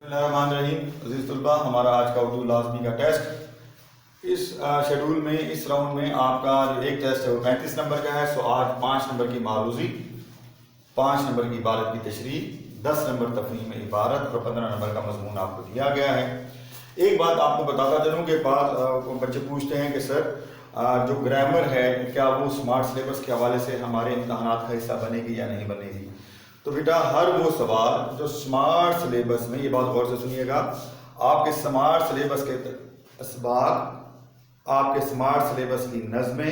बिस्मिल्लाहिर्रहमानिर्रहीम। अज़ीज़ तलबा, हमारा आज का उर्दू लाज़मी का टेस्ट इस शेड्यूल में, इस राउंड में आपका जो एक टेस्ट है वो 35 नंबर का है। सो आज 5 नंबर की मारूज़ी, 5 नंबर की इबारत की तशरीह, 10 नंबर तफ़हीम इबारत और 15 नंबर का मज़मून आपको दिया गया है। एक बात आपको बताता चलूँ कि बच्चे पूछते हैं कि सर जो ग्रामर है क्या वो स्मार्ट सिलेबस के हवाले से हमारे इम्तहानात का हिस्सा बनेगी या नहीं बनेगी। तो बेटा हर वो सवाल जो स्मार्ट सिलेबस में, ये बात गौर से सुनिएगा, आपके स्मार्ट सिलेबस के असबाब, आपके स्मार्ट सिलेबस की नज़में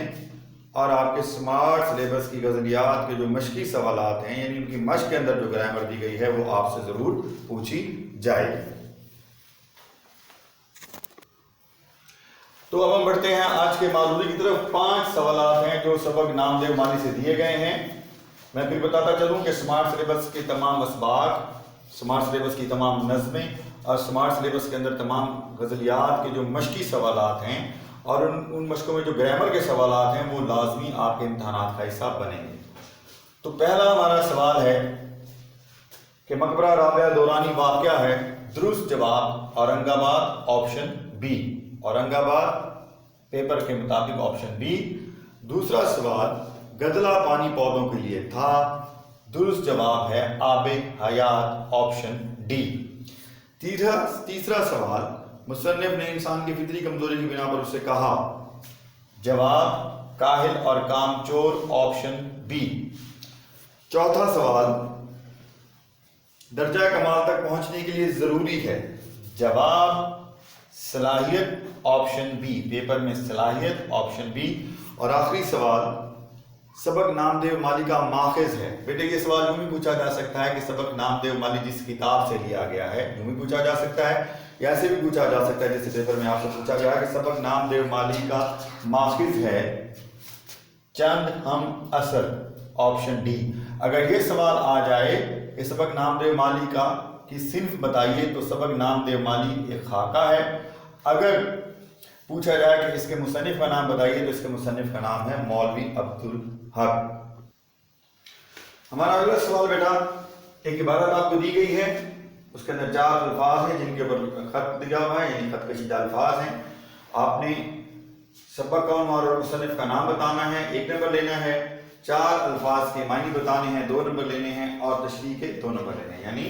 और आपके स्मार्ट सिलेबस की गज़लियात के जो मशक़ी सवालात हैं, यानी उनकी मश्क के अंदर जो ग्रामर दी गई है वो आपसे ज़रूर पूछी जाएगी। तो अब हम बढ़ते हैं आज के मारूज़ी की तरफ। 5 सवालात हैं जो सबक नामदेव माली से दिए गए हैं। मैं फिर बताता चलूँ कि स्मार्ट सिलेबस के तमाम असबाक, स्मार्ट सिलेबस की तमाम नज़में और स्मार्ट सिलेबस के अंदर तमाम गज़लियात के जो मशक़ी सवालात हैं और उन मशक़ों में जो ग्रामर के सवालात हैं वो लाजमी आपके इम्तहानात का हिस्सा बनेंगे। तो पहला हमारा सवाल है कि मकबरा राबिया दौरानी वाक़या है। दुरुस्त जवाब Aurangabad, option B. Aurangabad paper के मुताबिक ऑप्शन बी। दूसरा सवाल गदला पानी पौधों के लिए था। दुरुस्त जवाब है आबे हयात, ऑप्शन डी। तीसरा सवाल मुसन्निफ ने इंसान की फितरी कमजोरी की बिना पर उससे कहा। जवाब काहिल और कामचोर, ऑप्शन बी। चौथा सवाल दर्जा कमाल तक पहुंचने के लिए जरूरी है। जवाब सलाहियत, ऑप्शन बी। पेपर में सलाहियत, ऑप्शन बी। और आखिरी सवाल सबक नामदेव माली का माखिज है। बेटे ये सवाल यूं भी पूछा जा सकता है कि सबक नामदेव माली जिस किताब से लिया गया है, यूं भी पूछा जा सकता है, या ऐसे भी पूछा जा सकता है जैसे पेपर में आपसे पूछा गया है कि सबक नामदेव माली का माखिज है चंद हम असर, ऑप्शन डी। अगर ये सवाल आ जाए कि सबक नामदेव माली का की सिर्फ बताइए तो सबक नामदेव माली एक खाका है। अगर पूछा जाए कि इसके मुसन्निफ का नाम बताइए तो इसके मुसन्निफ का नाम है मौलवी अब्दुल हक। हमारा अगला सवाल बेटा, एक इबारत आपको दी गई है, उसके अंदर 4 अल्फाज हैं जिनके ऊपर खत दिया हुआ है, यानी खत कशीदा अल्फाज हैं। आपने सबक कौन और मुसन्निफ का नाम बताना है, 1 नंबर लेना है। 4 अल्फाज के मायने बताने हैं, 2 नंबर लेने हैं और तशरीह के 2 नंबर लेने हैं। यानी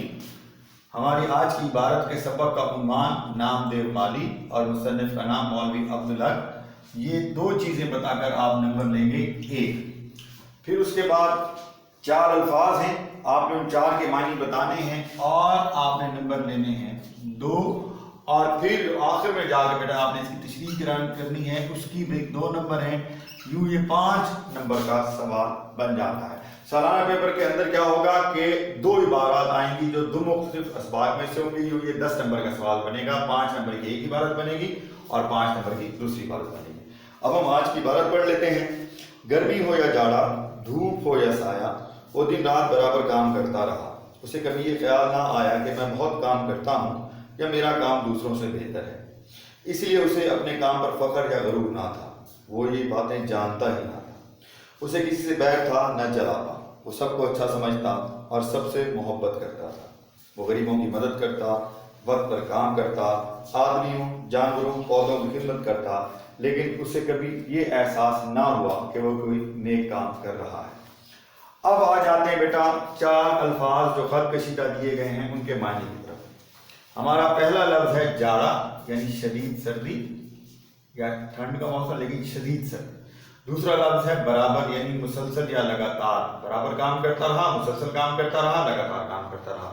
हमारी आज की इबारत के सबक का उन्वान नामदेव माली और मुसन्निफ का नाम मौलवी अब्दुल हक। ये 2 चीज़ें बताकर आप नंबर लेंगे 1। फिर उसके बाद 4 अल्फाज हैं, आपने उन 4 के मायने बताने हैं और आपने नंबर लेने हैं 2। और फिर आखिर में जाकर बेटा आपने इसकी तशरीह करनी है, उसकी भी 2 नंबर हैं। यूँ ये 5 नंबर का सवाल बन जाता है। सालाना पेपर के अंदर क्या होगा कि 2 इबारत आएंगी जो 2 मुख्तलिफ असबाब में से होंगी। ये 10 नंबर का सवाल बनेगा, 5 नंबर की एक इबारत बनेगी और 5 नंबर की दूसरी इबारत बनेगी। अब हम आज की इबारत पढ़ लेते हैं। गर्मी हो या जाड़ा, धूप हो या साया, वो दिन रात बराबर काम करता रहा। उसे कभी ये ख्याल ना आया कि मैं बहुत काम करता हूँ या मेरा काम दूसरों से बेहतर है, इसलिए उसे अपने काम पर फख्र या गरूर ना था। वो ये बातें जानता ही ना था। उसे किसी से बैर था न जलावा। वो सबको अच्छा समझता और सबसे मोहब्बत करता था। वो गरीबों की मदद करता, वक्त पर काम करता, आदमियों, जानवरों, पौधों की खिदमत करता, लेकिन उसे कभी ये एहसास ना हुआ कि वो कोई नेक काम कर रहा है। अब आ जाते हैं बेटा 4 अल्फाज जो खत कशीदा दिए गए हैं उनके मायने की तरफ। हमारा पहला लफ्ज़ है जाड़ा, यानी शदीद सर्दी या ठंड का मौसम लेकिन शदीद सर्दी। दूसरा लफ्ज़ है बराबर, यानी मुसलसल या लगातार, बराबर काम करता रहा, मुसलसल काम करता रहा, लगातार काम करता रहा।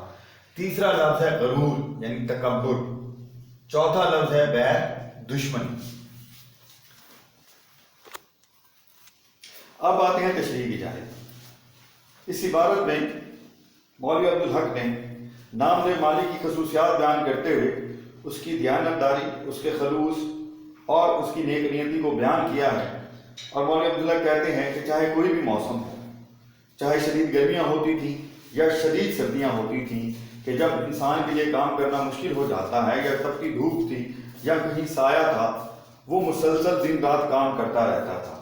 तीसरा लफ्ज़ है गरूर, यानी तकब्बुर। चौथा लफ्ज़ है बैर, दुश्मनी। अब आते हैं तशरीह की जानिब। इस इबारत में मौलवी अब्दुल हक ने नामदेव माली की खसूसियात बयान करते हुए उसकी दयानतदारी, उसके खलूस और उसकी नेक नियति को बयान किया है। और मौलवी अब्दुल हक कहते हैं कि चाहे कोई भी मौसम हो, चाहे शदीद गर्मियाँ होती थी या शदीद सर्दियाँ होती थी, कि जब इंसान के लिए काम करना मुश्किल हो जाता है या तपती धूप थी या कहीं साया था, वो मुसलसल दिन रात काम करता रहता था।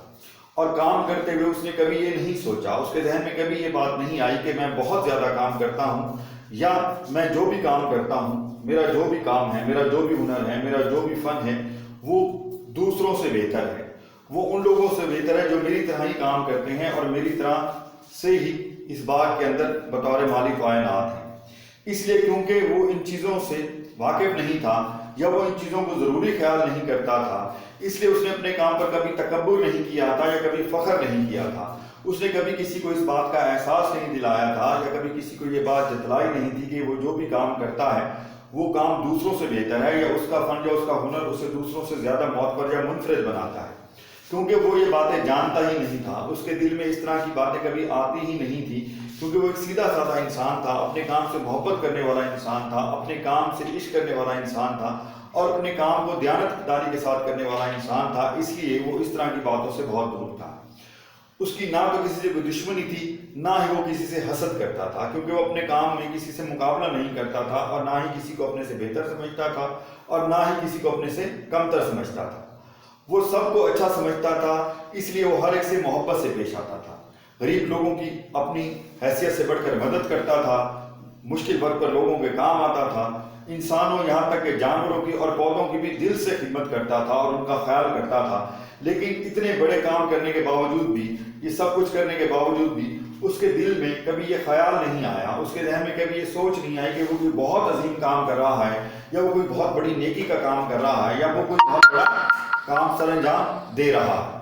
और काम करते हुए उसने कभी ये नहीं सोचा, उसके जहन में कभी ये बात नहीं आई कि मैं बहुत ज़्यादा काम करता हूँ या मैं जो भी काम करता हूँ میرا جو بھی کام ہے، میرا جو بھی ہنر ہے، میرا جو بھی فن ہے، وہ دوسروں سے بہتر ہے، وہ ان لوگوں سے بہتر ہے جو میری طرح ہی کام کرتے ہیں اور میری طرح سے ہی اس باغ کے اندر بطور مالک کائنات ہیں۔ اس لیے کیونکہ وہ ان چیزوں سے واقف نہیں تھا یا وہ ان چیزوں کو ضروری خیال نہیں کرتا تھا، اس لیے اس نے اپنے کام پر کبھی تکبر نہیں کیا تھا یا کبھی فخر نہیں کیا تھا۔ اس نے کبھی کسی کو اس بات کا احساس نہیں دلایا تھا یا کبھی کسی کو یہ بات جتلائی نہیں تھی کہ وہ جو بھی کام کرتا ہے وہ کام دوسروں سے بہتر ہے، یا اس کا فن یا اس کا ہنر اسے دوسروں سے زیادہ معتبر یا منفرد بناتا ہے، کیونکہ وہ یہ باتیں جانتا ہی نہیں تھا۔ اس کے دل میں اس طرح کی باتیں کبھی آتی ہی نہیں تھی، کیونکہ وہ ایک سیدھا سادہ انسان تھا، اپنے کام سے محبت کرنے والا انسان تھا، اپنے کام سے عشق کرنے والا انسان تھا اور اپنے کام کو دیانت داری کے ساتھ کرنے والا انسان تھا۔ اس لیے وہ اس طرح کی باتوں سے بہت دور تھا۔ اس کی نہ تو کسی سے کوئی دشمنی تھی، نہ ہی وہ کسی سے حسد کرتا تھا، کیونکہ وہ اپنے کام میں کسی سے مقابلہ نہیں کرتا تھا اور نہ ہی کسی کو اپنے سے بہتر سمجھتا تھا اور نہ ہی کسی کو اپنے سے کمتر سمجھتا تھا۔ وہ سب کو اچھا سمجھتا تھا، اس لیے وہ ہر ایک سے محبت سے پیش آتا تھا، غریب لوگوں کی اپنی حیثیت سے بڑھ کر مدد کرتا تھا، مشکل وقت پر لوگوں کے کام آتا تھا، انسانوں یہاں تک کہ جانوروں کی اور پودوں کی بھی دل سے خدمت کرتا تھا اور ان کا خیال کرتا تھا۔ لیکن اتنے بڑے کام کرنے کے باوجود بھی، یہ سب کچھ کرنے کے باوجود بھی اس کے دل میں کبھی یہ خیال نہیں آیا، اس کے ذہن میں کبھی یہ سوچ نہیں آئی کہ وہ کوئی بہت عظیم کام کر رہا ہے یا وہ کوئی بہت بڑی نیکی کا کام کر رہا ہے یا وہ کوئی بہت بڑا کام سر انجام دے رہا ہے۔